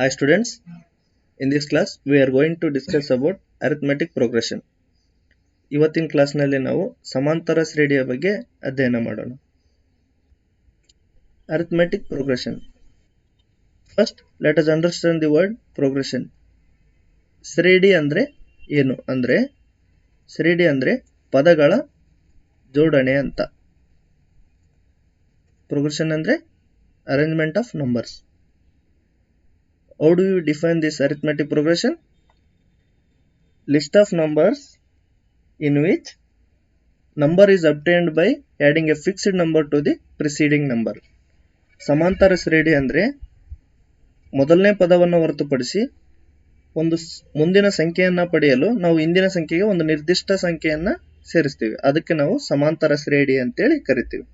Hi students, in this class we are going to discuss about arithmetic progression. ಇವತ್ತಿನ ಕ್ಲಾಸ್ನಲ್ಲಿ ನಾವು ಸಮಾಂತರ ಶ್ರೇಣಿಯ ಬಗ್ಗೆ ಅಧ್ಯಯನ ಮಾಡೋಣ. Arithmetic progression. First, let us understand the word progression. ಶ್ರೇಣಿ ಅಂದ್ರೆ ಏನು ಅಂದ್ರೆ ಶ್ರೇಣಿ ಅಂದ್ರೆ ಪದಗಳ ಜೋಡಣೆ ಅಂತ. Progression ಅಂದ್ರೆ arrangement of numbers. How do you define this arithmetic progression? List of numbers in which number is obtained by adding a fixed number to the preceding number. ಸಮಾಂತರ ಶ್ರೇಣಿ ಅಂದ್ರೆ ಮೊದಲನೇ ಪದವನ್ನು ಹೊರತುಪಡಿಸಿ ಒಂದು ಮುಂದಿನ ಸಂಖ್ಯೆಯನ್ನ ಪಡೆಯಲು ನಾವು ಹಿಂದಿನ ಸಂಖ್ಯೆಗೆ ಒಂದು ನಿರ್ದಿಷ್ಟ ಸಂಖ್ಯೆಯನ್ನ ಸೇರಿಸ್ತೀವಿ. ಅದಕ್ಕೆ ನಾವು ಸಮಾಂತರ ಶ್ರೇಣಿ ಅಂತೇಳಿ ಕರಿತೀವಿ.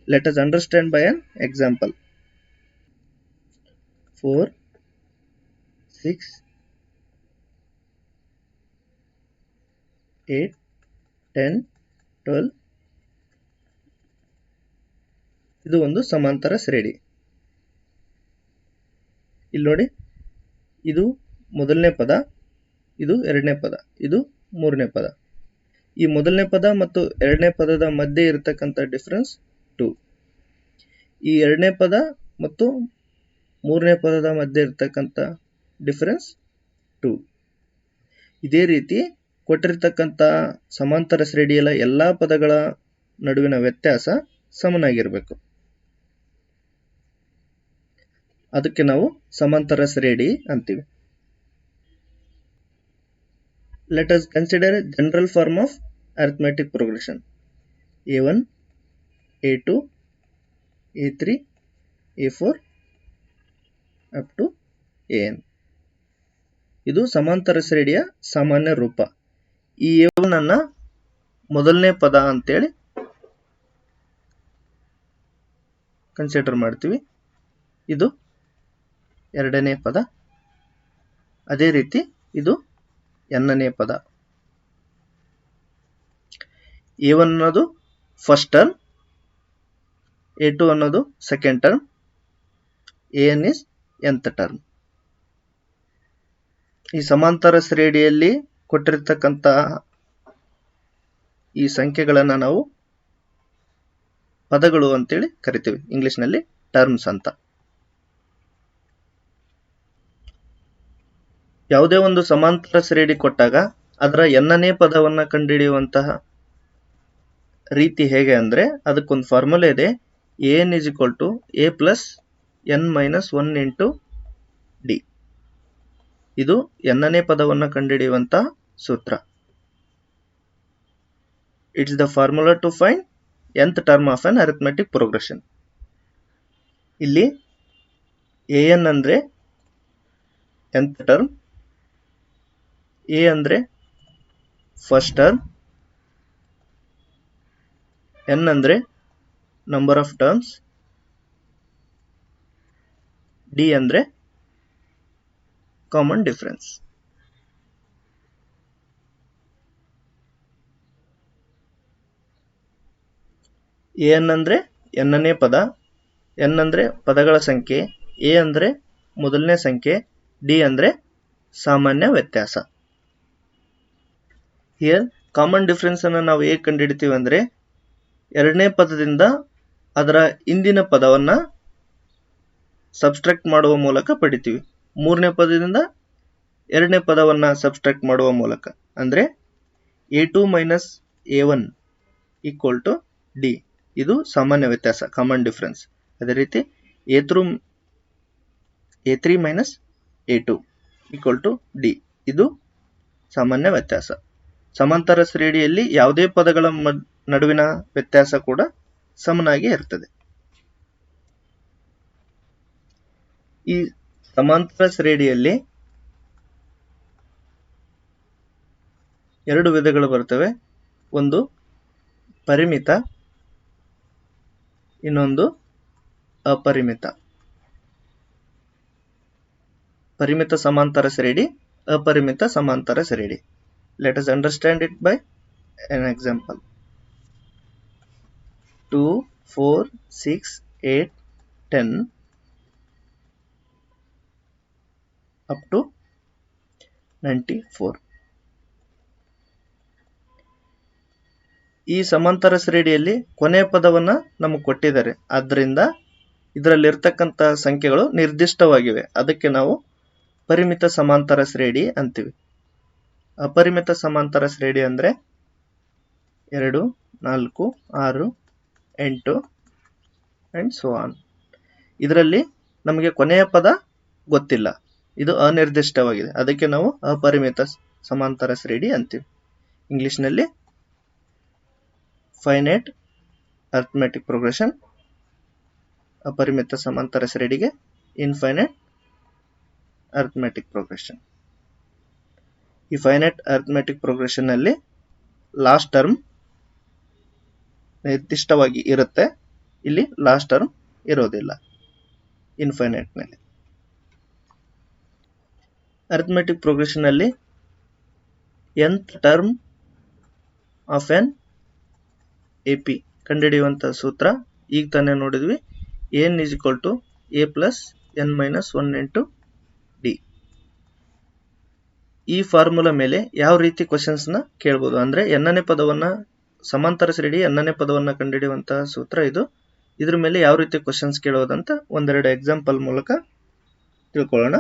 Let us understand by an example. 4 6 8 10 12 ಇದು ಒಂದು ಸಮಾಂತರ ಶ್ರೇಣಿ. ಇಲ್ಲಿ ನೋಡಿ, ಇದು ಮೊದಲನೇ ಪದ, ಇದು ಎರಡನೇ ಪದ, ಇದು ಮೂರನೇ ಪದ. ಈ ಮೊದಲನೇ ಪದ ಮತ್ತು ಎರಡನೇ ಪದದ ಮಧ್ಯೆ ಇರತಕ್ಕಂಥ ಡಿಫರೆನ್ಸ್ 2. ಈ ಎರಡನೇ ಪದ ಮತ್ತು ಮೂರನೇ ಪದದ ಮಧ್ಯೆ ಇರತಕ್ಕಂಥ ಡಿಫರೆನ್ಸ್ 2. ಇದೇ ರೀತಿ ಕೊಟ್ಟಿರ್ತಕ್ಕಂಥ ಸಮಾಂತರ ಶ್ರೇಣಿಯ ಎಲ್ಲಾ ಪದಗಳ ನಡುವಿನ ವ್ಯತ್ಯಾಸ ಸಮನಾಗಿರಬೇಕು. ಅದಕ್ಕೆ ನಾವು ಸಮಾಂತರ ಶ್ರೇಣಿ ಅಂತೀವಿ. Let us consider a general form of arithmetic progression. A1, A2, A3, A4 up to AN. ಇದು ಸಮಾಂತರ ಶ್ರೇಣಿಯ ಸಾಮಾನ್ಯ ರೂಪ. ಈ A1 ಅನ್ನ ಮೊದಲನೇ ಪದ ಅಂತೇಳಿ ಕನ್ಸಿಡರ್ ಮಾಡ್ತೀವಿ. ಇದು ಎರಡನೇ ಪದ. ಅದೇ ರೀತಿ ಇದು ಎನ್ನನೇ ಪದ. A1 ಅನ್ನೋದು ಫಸ್ಟ್ ಟರ್ಮ್, A2 ಅನ್ನೋದು second term, AN is nth term. ಈ ಸಮಾಂತರ ಶ್ರೇಣಿಯಲ್ಲಿ ಕೊಟ್ಟಿರ್ತಕ್ಕಂಥ ಈ ಸಂಖ್ಯೆಗಳನ್ನ ನಾವು ಪದಗಳು ಅಂತೇಳಿ ಕರಿತೀವಿ. ಇಂಗ್ಲಿಷ್ನಲ್ಲಿ ಟರ್ಮ್ಸ್ ಅಂತ. ಯಾವುದೇ ಒಂದು ಸಮಾಂತರ ಶ್ರೇಣಿ ಕೊಟ್ಟಾಗ ಅದರ ಎನ್ನನೇ ಪದವನ್ನ ಕಂಡುಹಿಡಿಯುವಂತಹ ರೀತಿ ಹೇಗೆ ಅಂದ್ರೆ ಅದಕ್ಕೊಂದು ಫಾರ್ಮುಲಾ ಇದೆ. AN is equal to A plus n minus 1 into D. ಇದು ಎನ್ನನೇ ಪದವನ್ನ ಕಂಡುಹಿಡಿಯುವಂತಹ ಸೂತ್ರ. It's the formula to find nth term of an arithmetic progression. ಇಲ್ಲಿ AN ಅಂದ್ರೆ nth ಟರ್ಮ್, A ಅಂದ್ರೆ ಫಸ್ಟ್ ಟರ್ಮ್, n ಅಂದ್ರೆ ನಂಬರ್ ಆಫ್ ಟರ್ಮ್ಸ್, D ಅಂದ್ರೆ common difference. AN ಅಂದ್ರೆ ಎನ್ನನೇ ಪದ, n ಅಂದ್ರೆ ಪದಗಳ ಸಂಖ್ಯೆ, A ಅಂದ್ರೆ ಮೊದಲನೇ ಸಂಖ್ಯೆ, D ಅಂದ್ರೆ ಸಾಮಾನ್ಯ ವ್ಯತ್ಯಾಸ. ಹಿಯರ್ ಕಾಮನ್ ಡಿಫರೆನ್ಸ್ ಅನ್ನು ನಾವು ಹೇಗೆ ಕಂಡುಹಿಡಿತೀವಿ ಅಂದ್ರೆ ಎರಡನೇ ಪದದಿಂದ ಅದರ ಹಿಂದಿನ ಪದವನ್ನ ಸಬ್ಸ್ಟ್ರಾಕ್ಟ್ ಮಾಡುವ ಮೂಲಕ ಪಡಿತೀವಿ. ಮೂರನೇ ಪದದಿಂದ ಎರಡನೇ ಪದವನ್ನ ಸಬ್ಸ್ಟ್ರಾಕ್ಟ್ ಮಾಡುವ ಮೂಲಕ. ಅಂದ್ರೆ A2 minus A1 equal to D. ಇದು ಸಾಮಾನ್ಯ ವ್ಯತ್ಯಾಸ, ಕಾಮನ್ ಡಿಫರೆನ್ಸ್. ಅದೇ ರೀತಿ A3 minus A2 equal to D. ಇದು ಸಾಮಾನ್ಯ ವ್ಯತ್ಯಾಸ. ಸಮಾಂತರ ಶ್ರೇಣಿಯಲ್ಲಿ ಯಾವುದೇ ಪದಗಳ ನಡುವಿನ ವ್ಯತ್ಯಾಸ ಕೂಡ ಸಮನಾಗಿ ಇರ್ತದೆ. ಈ ಸಮಾಂತರ ಶ್ರೇಣಿಯಲ್ಲಿ ಎರಡು ವಿಧಗಳು ಬರ್ತವೆ. ಒಂದು ಪರಿಮಿತ, ಇನ್ನೊಂದು ಅಪರಿಮಿತ. ಪರಿಮಿತ ಸಮಾಂತರ ಶ್ರೇಣಿ, ಅಪರಿಮಿತ ಸಮಾಂತರ ಶ್ರೇಣಿ. Let us understand it by an example. 2, 4, 6, 8, 10 up to 94. ಈ ಸಮಾಂತರ ಶ್ರೇಣಿಯಲ್ಲಿ ಕೊನೆಯ ಪದವನ್ನ ನಮಗೆ ಕೊಟ್ಟಿದ್ದಾರೆ, ಆದ್ದರಿಂದ ಇದರಲ್ಲಿರ್ತಕ್ಕಂಥ ಸಂಖ್ಯೆಗಳು ನಿರ್ದಿಷ್ಟವಾಗಿವೆ. ಅದಕ್ಕೆ ನಾವು ಪರಿಮಿತ ಸಮಾಂತರ ಶ್ರೇಣಿ ಅಂತೀವಿ. ಅಪರಿಮಿತ ಸಮಾಂತರ ಶ್ರೇಣಿ ಅಂದ್ರೆ 2, 4, 6, 8 ಅಂಡ್ ಸೋ ಆನ್. ಇದರಲ್ಲಿ ನಮಗೆ ಕೊನೆಯ ಪದ ಗೊತ್ತಿಲ್ಲ, ಇದು ಅನಿರ್ದಿಷ್ಟವಾಗಿದೆ. ಅದಕ್ಕೆ ನಾವು ಅಪರಿಮಿತ ಸಮಾಂತರ ಶ್ರೇಣಿ ಅಂತೀವಿ. ಇಂಗ್ಲಿಷ್ನಲ್ಲಿ ಫೈನೈಟ್ ಅರ್ಥಮೆಟಿಕ್ ಪ್ರೋಗ್ರೆಷನ್, ಅಪರಿಮಿತ ಸಮಾಂತರ ಶ್ರೇಣಿಗೆ ಇನ್ಫೈನೈಟ್ ಅರ್ಥಮೆಟಿಕ್ ಪ್ರೋಗ್ರೆಷನ್. ಈ ಫೈನೈಟ್ ಅರ್ಥಮೆಟಿಕ್ ಪ್ರೋಗ್ರೆಷನ್ ನಲ್ಲಿ ಲಾಸ್ಟ್ ಟರ್ಮ್ ನಿರ್ದಿಷ್ಟವಾಗಿ ಇರುತ್ತೆ, ಇಲ್ಲಿ ಲಾಸ್ಟ್ ಟರ್ಮ್ ಇರೋದಿಲ್ಲ ಇನ್ಫೈನೈಟ್ ನಲ್ಲಿ. ಅರ್ಥಮೆಟಿಕ್ ಪ್ರೋಗ್ರೆಷನ್ ನಲ್ಲಿ nth term of N AP ಕಂಡುಹಿಡಿಯುವಂತ ಸೂತ್ರ ಈಗ ತಾನೇ ನೋಡಿದ್ವಿ. n is equal to a plus n minus 1 into d. ಈ ಫಾರ್ಮುಲಾ ಮೇಲೆ ಯಾವ ರೀತಿ ಕ್ವಶನ್ಸ್ ನ ಕೇಳಬಹುದು ಅಂದ್ರೆ, ಎನ್ನನೇ ಪದವನ್ನ ಸಮಾಂತರ ಶ್ರೇಣಿ ಎನ್ನನೇ ಪದವನ್ನ ಕಂಡುಹಿಡಿಯುವಂತಹ ಸೂತ್ರ ಇದು. ಇದ್ರ ಮೇಲೆ ಯಾವ ರೀತಿ ಕ್ವಶನ್ಸ್ ಕೇಳೋದಂತ ಒಂದೆರಡು ಎಕ್ಸಾಂಪಲ್ ಮೂಲಕ ತಿಳ್ಕೊಳ್ಳೋಣ.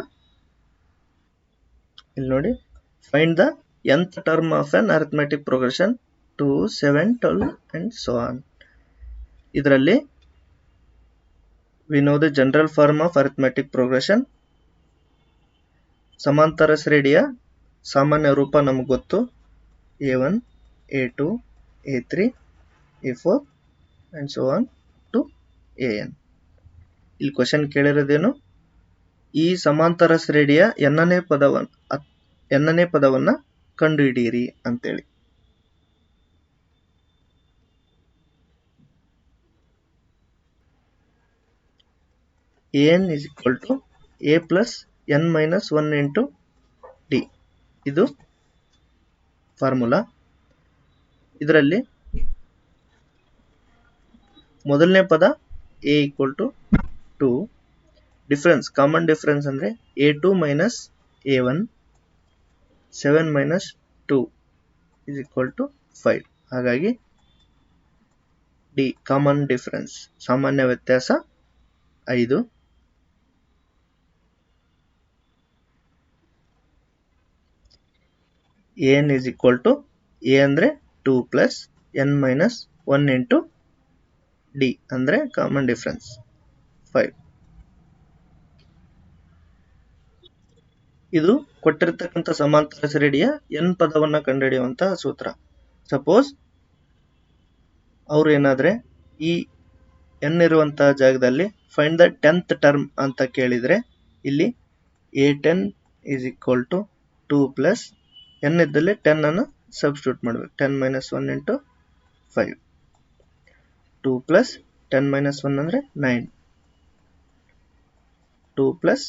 ಇಲ್ಲಿ ನೋಡಿ, find the nth term of an arithmetic progression 2, 7, 12 and so on. ಇದರಲ್ಲಿ we know the general form of arithmetic progression. ಸಮಾಂತರ ಶ್ರೇಣಿಯ ಸಾಮಾನ್ಯ ರೂಪ ನಮಗೆ ಗೊತ್ತು, a1, a2, a3, a4 and so on to an. ಇಲ್ಲಿ ಕ್ವಶನ್ ಕೇಳಿರೋದೇನು, ಈ ಸಮಾಂತರ ಶ್ರೇಣಿಯ ಎನ್ನನೇ ಪದವನ್ನ ಕಂಡುಹಿಡಿಯಿರಿ ಅಂತೇಳಿ. an is equal to a plus n minus 1 into d. ಇದು ಫಾರ್ಮುಲಾ. ಇದರಲ್ಲಿ ಮೊದಲನೇ ಪದ a equal to 2. Difference, common difference ಅಂದ್ರೆ a2 minus a1, 7 minus 2 is equal to 5. ಹಾಗಾಗಿ d ಕಾಮನ್ ಡಿಫರೆನ್ಸ್, ಸಾಮಾನ್ಯ ವ್ಯತ್ಯಾಸ 5. an is equal to a ಅಂದ್ರೆ 2 plus n minus 1 into d ಅಂದ್ರೆ ಕಾಮನ್ ಡಿಫರೆನ್ಸ್ 5. ಇದು ಕೊಟ್ಟಿರತಕ್ಕಂಥ ಸಮಾಂತರ ಶ್ರೇಣಿಯ n ಪದವನ್ನ ಕಂಡುಹಿಡಿಯುವಂತಹ ಸೂತ್ರ. ಸಪೋಸ್ ಅವ್ರು ಏನಾದ್ರೆ ಈ n ಇರುವಂತಹ ಜಾಗದಲ್ಲಿ ಫೈಂಡ್ ದ 10th ಟರ್ಮ್ ಅಂತ ಕೇಳಿದ್ರೆ, ಇಲ್ಲಿ a10 is equal to 2 plus n ಇದ್ದಲ್ಲಿ 10 ಅನ್ನು ಸಬ್ಸ್ಟಿಟ್ಯೂಟ್ ಮಾಡಬೇಕು. 10 minus 1 into 5. 2 plus 10 minus 1 ಅಂದ್ರೆ 9. 2 plus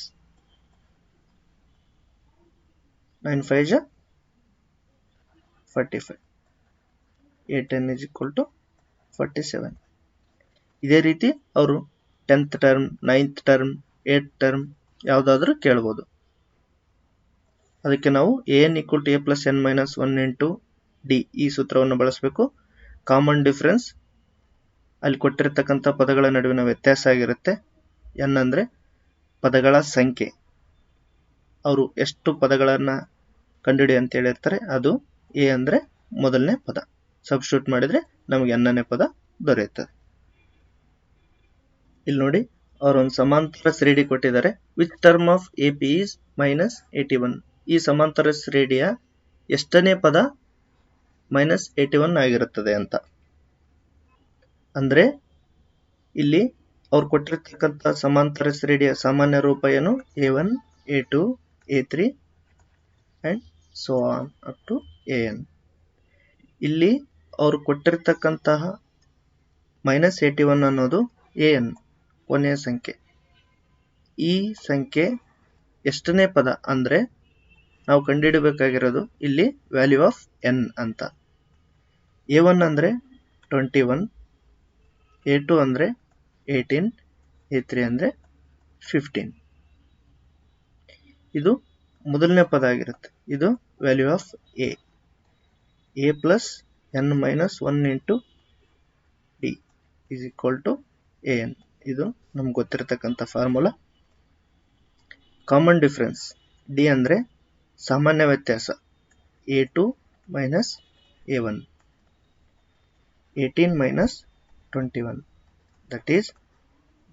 9 5 is 45. a10 is equal to 47. ಇದೇ ರೀತಿ ಅವರು 10th term, 9th term, 8th term ಯಾವುದಾದ್ರೂ ಕೇಳಬಹುದು. ಅದಕ್ಕೆ ನಾವು an equal to a plus n minus 1 into d ಈ ಸೂತ್ರವನ್ನು ಬಳಸಬೇಕು. ಕಾಮನ್ ಡಿಫರೆನ್ಸ್ ಅಲ್ಲಿ ಕೊಟ್ಟಿರತಕ್ಕಂಥ ಪದಗಳ ನಡುವಿನ ವ್ಯತ್ಯಾಸ ಆಗಿರುತ್ತೆ. n ಅಂದ್ರೆ ಪದಗಳ ಸಂಖ್ಯೆ, ಅವರು ಎಷ್ಟು ಪದಗಳನ್ನ ಕಂಡುಹಿಡಿ ಅಂತ ಹೇಳಿರ್ತಾರೆ, ಅದು a ಅಂದ್ರೆ ಮೊದಲನೇ ಪದ. ಸಬ್ಸ್ಟಿಟ್ಯೂಟ್ ಮಾಡಿದ್ರೆ ನಮಗೆ n ನೇ ಪದ ದೊರೆಯುತ್ತದೆ. ಇಲ್ಲಿ ನೋಡಿ, ಅವರು ಒಂದು ಸಮಾಂತರ ಶ್ರೇಣಿ ಕೊಟ್ಟಿದ್ದಾರೆ. Which term of AP is minus 81. ಈ ಸಮಾಂತರ ಶ್ರೇಣಿಯ ಎಷ್ಟನೇ ಪದ -81 ಆಗಿರುತ್ತದೆ ಅಂತ. ಅಂದ್ರೆ ಇಲ್ಲಿ ಅವ್ರು ಕೊಟ್ಟಿರ್ತಕ್ಕಂಥ ಸಮಾಂತರ ಶ್ರೇಣಿಯ ಸಾಮಾನ್ಯ ರೂಪ ಏನು, a1, a2, a3 and so on up to an. ಇಲ್ಲಿ ಅವ್ರು ಕೊಟ್ಟಿರ್ತಕ್ಕಂತಹ -81 ಅನ್ನೋದು an ಕೊನೆಯ ಸಂಖ್ಯೆ. ಈ ಸಂಖ್ಯೆ ಎಷ್ಟನೇ ಪದ ಅಂದ್ರೆ ನಾವು ಕಂಡುಹಿಡಬೇಕಾಗಿರೋದು ಇಲ್ಲಿ ವ್ಯಾಲ್ಯೂ ಆಫ್ n ಅಂತ. a1 ಅಂದ್ರೆ 21, a2 ಅಂದ್ರೆ 18, a3 ಅಂದ್ರೆ 15. ಇದು ಮೊದಲನೇ ಪದ ಆಗಿರುತ್ತೆ. ಇದು value of A plus N minus 1 into D is equal to A N. ಇದು ನಮ್ಗೆ ಗೊತ್ತಿರತಕ್ಕಂಥ ಫಾರ್ಮುಲಾ. ಕಾಮನ್ ಡಿಫರೆನ್ಸ್ ಡಿ ಅಂದರೆ ಸಾಮಾನ್ಯ ವ್ಯತ್ಯಾಸ, A2 minus A1, 18 minus 21, that is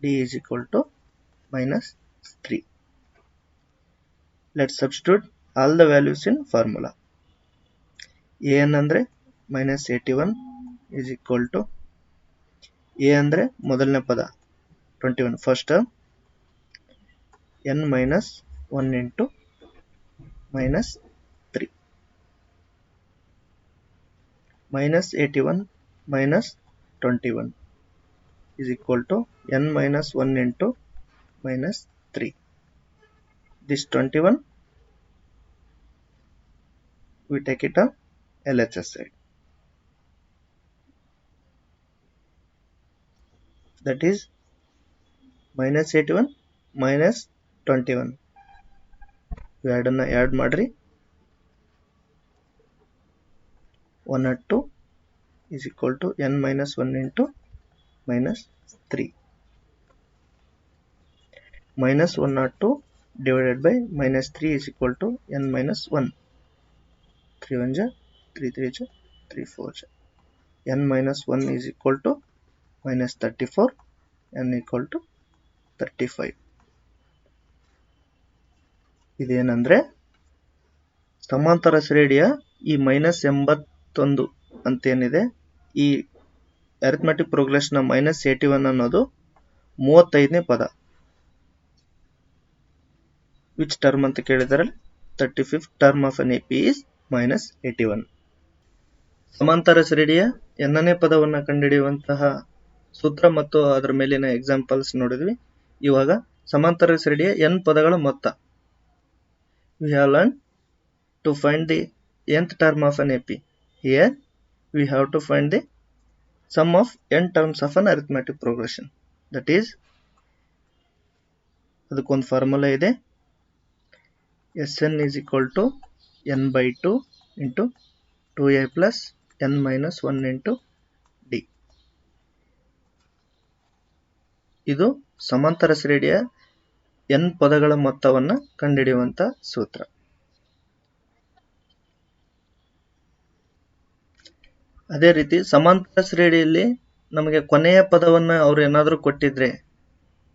D is equal to minus 3. Let's substitute all the values in formula. an ಅಂದರೆ minus 81 is equal to a ಅಂದರೆ ಮೊದಲನೇ ಪದ 21 first term, n minus 1 into minus 3, minus 81 minus 21 is equal to n minus 1 into minus 3. This 21 we take it on LHS side, that is minus 81 minus 21 ಎರಡನ್ನ add ಮಾಡ್ರಿ. 102 is equal to n minus 1 into minus 3. Minus 102 divided by minus 3 is equal to n minus 1. 3 1 ja, 3 3 ja, 3 4 ja. n minus 1 is equal to minus 34, n equal to 35. ಇದೇನಂದ್ರೆ ಸಮಾಂತರ ಶ್ರೇಣಿಯ ಈ minus 81 ಅಂತೇನಿದೆ, ಈ arithmetic progression minus 81 ಅನ್ನೋದು 35ನೇ ಪದ. Which term ಅಂತ ಕೇಳಿದರೆ 35th term of N AP is minus 81. ಸಮಾಂತರ ಶ್ರೇಣಿಯ ಎನ್ನನೇ ಪದವನ್ನು ಕಂಡುಹಿಡಿಯುವಂತಹ ಸೂತ್ರ ಮತ್ತು ಅದರ ಮೇಲಿನ ಎಕ್ಸಾಂಪಲ್ಸ್ ನೋಡಿದ್ವಿ. ಇವಾಗ ಸಮಾಂತರ ಶ್ರೇಣಿಯ n ಪದಗಳ ಮೊತ್ತ. We have learned to find the nth term of an AP. Here we have to find the sum of n terms of an arithmetic progression. That is, ಅದಕ್ಕೊಂದು ಫಾರ್ಮುಲಾ ಇದೆ. Sn is equal to n by 2 into 2a plus n minus 1 into d. ಇದು ಸಮಾಂತರ ಶ್ರೇಣಿಯ n ಪದಗಳ ಮೊತ್ತವನ್ನು ಕಂಡುಹಿಡಿಯುವಂತ ಸೂತ್ರ. ಅದೇ ರೀತಿ ಸಮಾಂತರ ಶ್ರೇಣಿಯಲ್ಲಿ ನಮಗೆ ಕೊನೆಯ ಪದವನ್ನು ಅವರು ಏನಾದರೂ ಕೊಟ್ಟಿದ್ರೆ,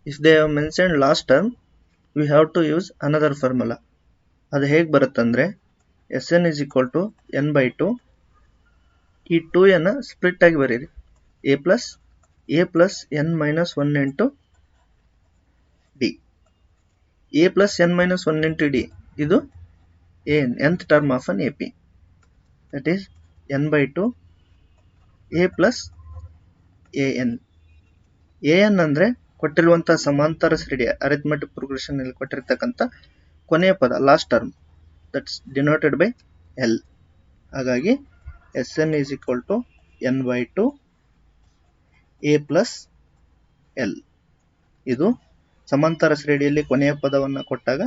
if they have mentioned last term, we have to use another formula. ಅದು ಹೇಗೆ ಬರುತ್ತಂದ್ರೆ Sn is equal to n by 2. ಈ 2n ಸ್ಪ್ಲಿಟ್ ಆಗಿ ಬರೀರಿ. a plus n minus 1 into d. a plus n minus 1 into d ಇದು nth term of an AP. That is n by 2 a plus an. an ಅಂದ್ರೆ ಕೊಟ್ಟಿರುವಂತಹ ಸಮಾಂತರ ಶ್ರೇಣಿಯ arithmetic progression ಅಲ್ಲಿ ಕೊಟ್ಟಿರ್ತಕ್ಕಂಥ ಕೊನೆಯ ಪದ, last term, that's denoted by L. ಹಾಗಾಗಿ Sn is equal to n by 2 a plus L. ಇದು ಸಮಾಂತರ ಶ್ರೇಣಿಯಲ್ಲಿ ಕೊನೆಯ ಪದವನ್ನು ಕೊಟ್ಟಾಗ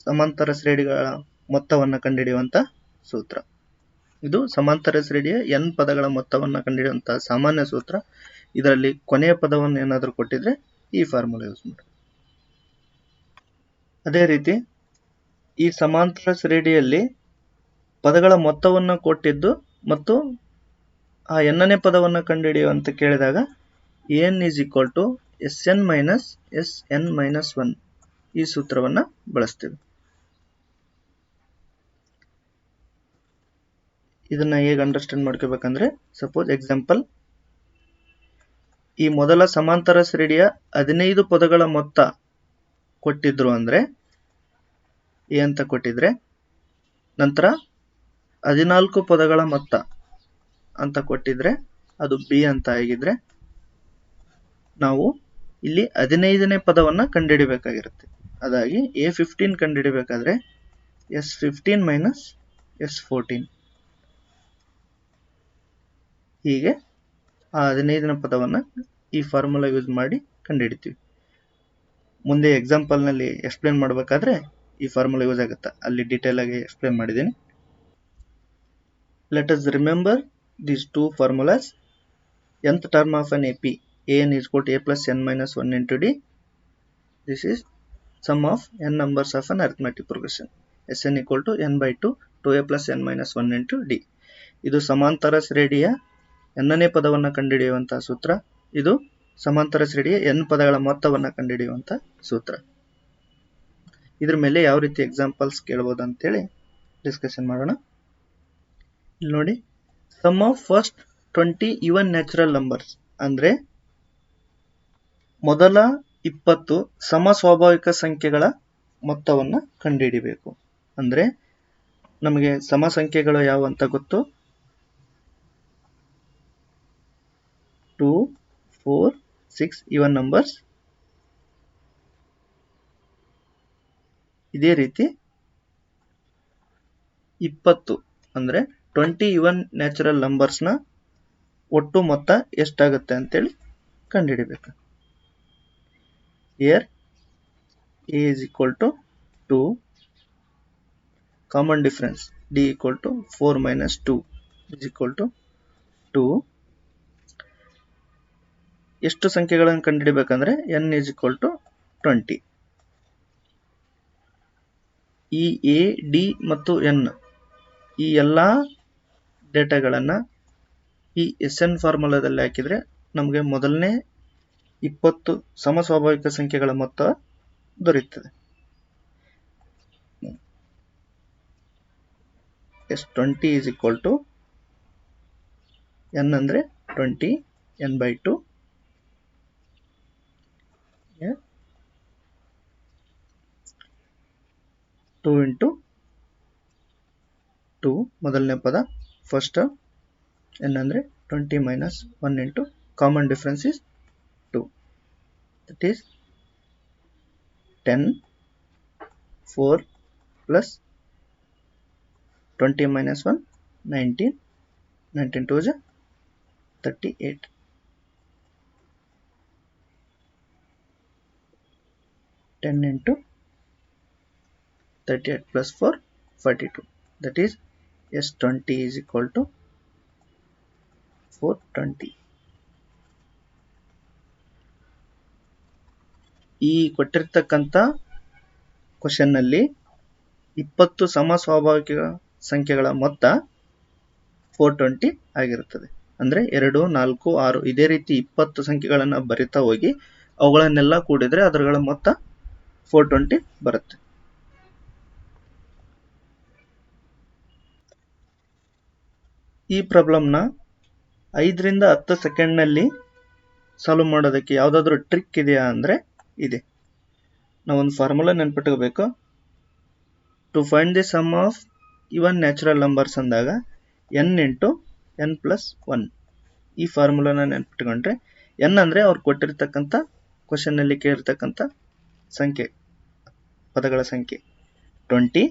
ಸಮಾಂತರ ಶ್ರೇಣಿಗಳ ಮೊತ್ತವನ್ನು ಕಂಡುಹಿಡಿಯುವಂತ ಸೂತ್ರ. ಇದು ಸಮಾಂತರ ಶ್ರೇಣಿಯ n ಪದಗಳ ಮೊತ್ತವನ್ನು ಕಂಡುಹಿಡಿಯುವಂತಹ ಸಾಮಾನ್ಯ ಸೂತ್ರ. ಇದರಲ್ಲಿ ಕೊನೆಯ ಪದವನ್ನು ಏನಾದರೂ ಕೊಟ್ಟಿದ್ರೆ ಈ ಫಾರ್ಮುಲಾ ಯೂಸ್ ಮಾಡಿ. ಅದೇ ರೀತಿ ಈ ಸಮಾಂತರ ಶ್ರೇಣಿಯಲ್ಲಿ ಪದಗಳ ಮೊತ್ತವನ್ನು ಕೊಟ್ಟಿದ್ದು ಮತ್ತು ಆ ಎನ್ನನೇ ಪದವನ್ನು ಕಂಡುಹಿಡಿಯುವಂತ ಕೇಳಿದಾಗ an is equal to Sn minus Sn minus 1 ಈ ಸೂತ್ರವನ್ನು ಬಳಸ್ತೀವಿ. ಇದನ್ನ ಹೇಗೆ ಅಂಡರ್ಸ್ಟ್ಯಾಂಡ್ ಮಾಡ್ಕೋಬೇಕಂದ್ರೆ, ಸಪೋಸ್ ಎಕ್ಸಾಂಪಲ್, ಈ ಮೊದಲ ಸಮಾಂತರ ಶ್ರೇಣಿಯ 15 ಪದಗಳ ಮೊತ್ತ ಕೊಟ್ಟಿದ್ರು ಅಂದ್ರೆ ಎ ಅಂತ ಕೊಟ್ಟಿದ್ರೆ, ನಂತರ 14 ಪದಗಳ ಮೊತ್ತ ಅಂತ ಕೊಟ್ಟಿದ್ರೆ ಅದು ಬಿ ಅಂತ ಆಗಿದ್ರೆ, ನಾವು ಇಲ್ಲಿ 15ನೇ ಪದವನ್ನ ಕಂಡುಹಿಡಿಬೇಕಾಗಿರುತ್ತೆ. ಅದಾಗಿ A15 ಕಂಡುಹಿಡಿಬೇಕಾದ್ರೆ S15 ಮೈನಸ್ S14 ಹೀಗೆ ಆ 15ನೇ ಪದವನ್ನ ಈ ಫಾರ್ಮುಲಾ ಯೂಸ್ ಮಾಡಿ ಕಂಡುಹಿಡಿತೀವಿ. ಮುಂದೆ ಎಕ್ಸಾಂಪಲ್ನಲ್ಲಿ ಎಕ್ಸ್ಪ್ಲೇನ್ ಮಾಡಬೇಕಾದ್ರೆ ಈ ಫಾರ್ಮುಲಾ ಯೂಸ್ ಆಗುತ್ತೆ, ಅಲ್ಲಿ ಡೀಟೇಲ್ ಆಗಿ ಎಕ್ಸ್ಪ್ಲೇನ್ ಮಾಡಿದ್ದೀನಿ. Let us remember these two formulas. nth term of an AP, an is equal to a plus n minus 1 into d. This is sum of n numbers of an arithmetic progression. Sn equal to n by 2, 2a plus n minus 1 into d. ಇದು ಸಮಾಂತರ ಶ್ರೇಣಿಯ nನೇ ಪದವನ್ನು ಕಂಡುಹಿಡಿಯುವಂತಹ ಸೂತ್ರ. ಇದು ಸಮಾಂತರ ಶ್ರೇಣಿಯ n ಪದಗಳ ಮೊತ್ತವನ್ನು ಕಂಡುಹಿಡಿಯುವಂತಹ ಸೂತ್ರ. ಇದ್ರ ಮೇಲೆ ಯಾವ ರೀತಿ ಎಕ್ಸಾಂಪಲ್ಸ್ ಕೇಳಬಹುದು ಅಂತೇಳಿ ಡಿಸ್ಕಷನ್ ಮಾಡೋಣ. ಇಲ್ಲಿ ನೋಡಿ, sum of first 20 even natural numbers ಅಂದ್ರೆ ಮೊದಲ 20 ಸಮ ಸ್ವಾಭಾವಿಕ ಸಂಖ್ಯೆಗಳ ಮೊತ್ತವನ್ನು ಕಂಡುಹಿಡಿಬೇಕು. ಅಂದ್ರೆ ನಮಗೆ ಸಮ ಸಂಖ್ಯೆಗಳು ಯಾವ ಅಂತ ಗೊತ್ತು, 2, 4, 6 ಈವನ್ ನಂಬರ್ಸ್. ಇದೇ ರೀತಿ 20 ಅಂದ್ರೆ 20 ಈವನ್ ನ್ಯಾಚುರಲ್ ನಂಬರ್ಸ್ ನ ಒಟ್ಟು ಮೊತ್ತ ಎಷ್ಟಾಗುತ್ತೆ ಅಂತೇಳಿ ಕಂಡುಹಿಡಿಬೇಕು. Here a is equal to 2, common difference d equal to 4 minus 2 is equal to 2. ಎಷ್ಟು ಸಂಖ್ಯೆಗಳನ್ನು ಕಂಡುಹಿಡಿಬೇಕಂದ್ರೆ n is equal to 20. ಈ a, d ಮತ್ತು n ಈ ಎಲ್ಲಾ ಡೇಟಾಗಳನ್ನು ಈ SN ಫಾರ್ಮುಲಾದಲ್ಲಿ ಹಾಕಿದ್ರೆ ನಮಗೆ ಮೊದಲನೇ 20 ಸಮ ಸ್ವಾಭಾವಿಕ ಸಂಖ್ಯೆಗಳ ಮೊತ್ತ ದೊರೆಯುತ್ತದೆ. S20 is equal to n ಅಂದ್ರೆ 20, n by 2. 2 into 2 ಮೊದಲನೇ ಪದ ಫಸ್ಟ್, n ಅಂದ್ರೆ 20 minus 1 into common difference is 2. That is 10, 4 plus 20 minus 1, 19, 19 2 is 38. 10 into 38 plus 4, 42. That is S20 is equal to 420. ಈ ಕೊಟ್ಟಿರ್ತಕ್ಕಂಥ ಕ್ವಶನ್ ನಲ್ಲಿ 20 ಸಮ ಸ್ವಾಭಾವಿಕ ಸಂಖ್ಯೆಗಳ ಮೊತ್ತ 420 ಆಗಿರುತ್ತದೆ. ಅಂದ್ರೆ 2, 4, 6 ಇದೇ ರೀತಿ 20 ಸಂಖ್ಯೆಗಳನ್ನು ಬರಿತಾ ಹೋಗಿ ಅವುಗಳನ್ನೆಲ್ಲ ಕೂಡಿದ್ರೆ ಅದರ ಮೊತ್ತ 420 ಬರುತ್ತೆ. ಈ ಪ್ರಾಬ್ಲಮ್ನ 5 ರಿಂದ 10 ಸೆಕೆಂಡ್ ನಲ್ಲಿ ಸಾಲ್ವ್ ಮಾಡೋದಕ್ಕೆ ಯಾವುದಾದ್ರೂ ಟ್ರಿಕ್ ಇದೆಯಾ ಅಂದ್ರೆ ಇದೆ. ನಾವೊಂದು ಫಾರ್ಮುಲಾ ನೆನ್ಪಿಟ್ಕೋಬೇಕು. To find the sum of even natural numbers ಅಂದಾಗ n ಇಂಟು n ಪ್ಲಸ್ 1 ಈ ಫಾರ್ಮುಲಾನ ನೆನ್ಪಿಟ್ಕೊಂಡ್ರೆ n ಅಂದ್ರೆ ಅವ್ರು ಕೊಟ್ಟಿರ್ತಕ್ಕಂಥ ಕ್ವಶನ್ ನಲ್ಲಿ ಕೇಳಿರ್ತಕ್ಕಂಥ ಸಂಖ್ಯೆ ಪದಗಳ ಸಂಖ್ಯೆ 20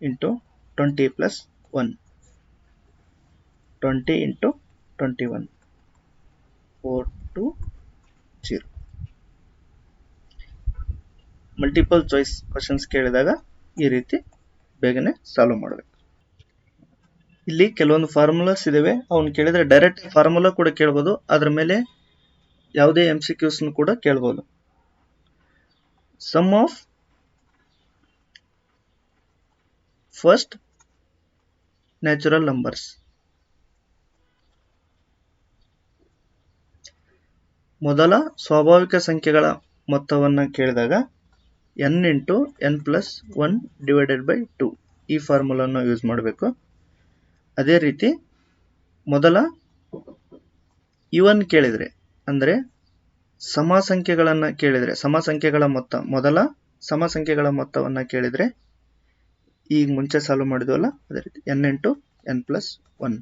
into 20 plus 1, 20 into 21, 420. Multiple choice questions ಕೇಳಿದಾಗ ಈ ರೀತಿ ಬೇಗನೆ ಸಾಲ್ವ್ ಮಾಡಬೇಕು. ಇಲ್ಲಿ ಕೆಲವೊಂದು ಫಾರ್ಮುಲಾಸ್ ಇದಾವೆ, ಅವನು ಕೇಳಿದ್ರೆ ಡೈರೆಕ್ಟ್ ಫಾರ್ಮುಲಾ ಕೂಡ ಕೇಳಬಹುದು, ಅದ್ರ ಮೇಲೆ ಯಾವುದೇ MCQs ಕೂಡ ಕೇಳಬಹುದು. Sum of first natural numbers, ಮೊದಲ ಸ್ವಾಭಾವಿಕ ಸಂಖ್ಯೆಗಳ ಮೊತ್ತವನ್ನು ಕೇಳಿದಾಗ n into n plus 1 divided by 2 ಈ ಫಾರ್ಮುಲಾನ ಯೂಸ್ ಮಾಡಬೇಕು. ಅದೇ ರೀತಿ ಮೊದಲ ಈವನ್ ಕೇಳಿದ್ರೆ ಅಂದ್ರೆ ಸಮ ಸಂಖ್ಯೆಗಳನ್ನು ಕೇಳಿದ್ರೆ ಸಮ ಸಂಖ್ಯೆಗಳ ಮೊತ್ತ ಮೊದಲ ಸಮ ಸಂಖ್ಯೆಗಳ ಮೊತ್ತವನ್ನು ಕೇಳಿದ್ರೆ ಈಗ ಮುಂಚೆ ಸಾಲ್ವ್ ಮಾಡಿದ್ವಲ್ಲ ಅದೇ ರೀತಿ n ಇಂಟು n ಪ್ಲಸ್ 1.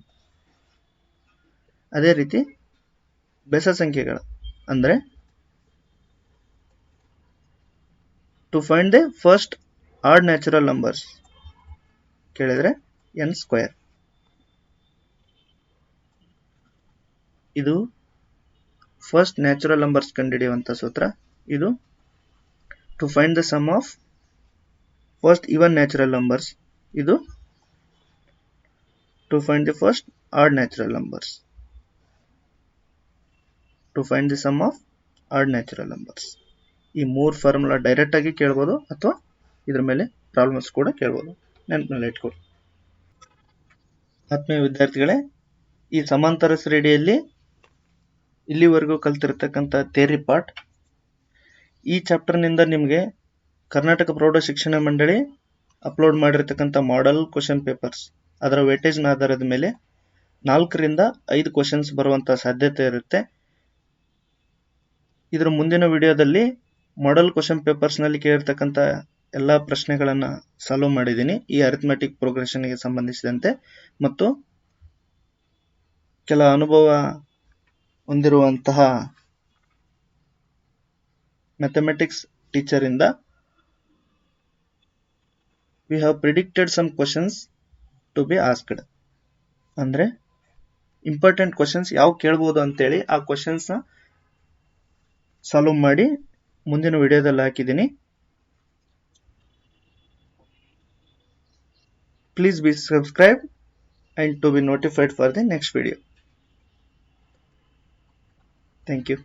ಅದೇ ರೀತಿ ಬೆಸ ಸಂಖ್ಯೆಗಳು ಅಂದ್ರೆ to find the first odd natural numbers ಕೇಳಿದ್ರೆ n ಸ್ಕ್ವೇರ್. ಇದು ಫಸ್ಟ್ ನ್ಯಾಚುರಲ್ ನಂಬರ್ಸ್ ಕಂಡುಹಿಡಿಯುವಂತ ಸೂತ್ರ. ಇದು to find the sum of first even natural numbers. ಇದು to find the first odd natural numbers. To find the sum of odd natural numbers. ಈ ಮೂರು formula direct ಆಗಿ ಕೇಳ್ಬೋದು ಅಥವಾ ಇದ್ರ ಮೇಲೆ ಪ್ರಾಬ್ಲಮ್ಸ್ ಕೂಡ ಕೇಳ್ಬೋದು. ನೆನಪಿನಲ್ಲಿ ಇಟ್ಕೊಳ್ಳಿ. ಆತ್ಮೀಯ ವಿದ್ಯಾರ್ಥಿಗಳೇ, ಈ ಸಮಾಂತರ ಶ್ರೇಣಿಯಲ್ಲಿ ಇಲ್ಲಿವರೆಗೂ ಕಲ್ತಿರ್ತಕ್ಕಂಥ ಥಿಯರಿ ಪಾರ್ಟ್, ಈ ಚಾಪ್ಟರ್ನಿಂದ ನಿಮಗೆ ಕರ್ನಾಟಕ ಪ್ರೌಢ ಶಿಕ್ಷಣ ಮಂಡಳಿ ಅಪ್ಲೋಡ್ ಮಾಡಿರ್ತಕ್ಕಂಥ ಮಾಡೆಲ್ ಕ್ವಶನ್ ಪೇಪರ್ಸ್ ಅದರ ವೇಟೇಜ್ನ ಆಧಾರದ ಮೇಲೆ 4ರಿಂದ 5 ಕ್ವಶನ್ಸ್ ಬರುವಂಥ ಸಾಧ್ಯತೆ ಇರುತ್ತೆ. ಇದರ ಮುಂದಿನ ವಿಡಿಯೋದಲ್ಲಿ ಮಾಡೆಲ್ ಕ್ವಶನ್ ಪೇಪರ್ಸ್ನಲ್ಲಿ ಕೇಳಿರ್ತಕ್ಕಂಥ ಎಲ್ಲ ಪ್ರಶ್ನೆಗಳನ್ನು ಸಾಲ್ವ್ ಮಾಡಿದ್ದೀನಿ ಈ ಅರಿಥಮೆಟಿಕ್ ಪ್ರೋಗ್ರೆಷನ್ಗೆ ಸಂಬಂಧಿಸಿದಂತೆ, ಮತ್ತು ಕೆಲ ಅನುಭವ ಹೊಂದಿರುವಂತಹ ಮ್ಯಾಥಮೆಟಿಕ್ಸ್ ಟೀಚರ್ ಇಂದ we have predicted some questions to be asked. ಅಂದ್ರೆ ಇಂಪಾರ್ಟೆಂಟ್ ಕ್ವಶನ್ಸ್ ಯಾವ ಕೇಳ್ಬೋದು ಅಂತೇಳಿ ಆ ಕ್ವಶನ್ಸ್ ನ ಸಾಲ್ವ್ ಮಾಡಿ ಮುಂದಿನ ವಿಡಿಯೋದಲ್ಲಿ ಹಾಕಿದ್ದೀನಿ. Please be subscribed and to be notified for the next video. Thank you.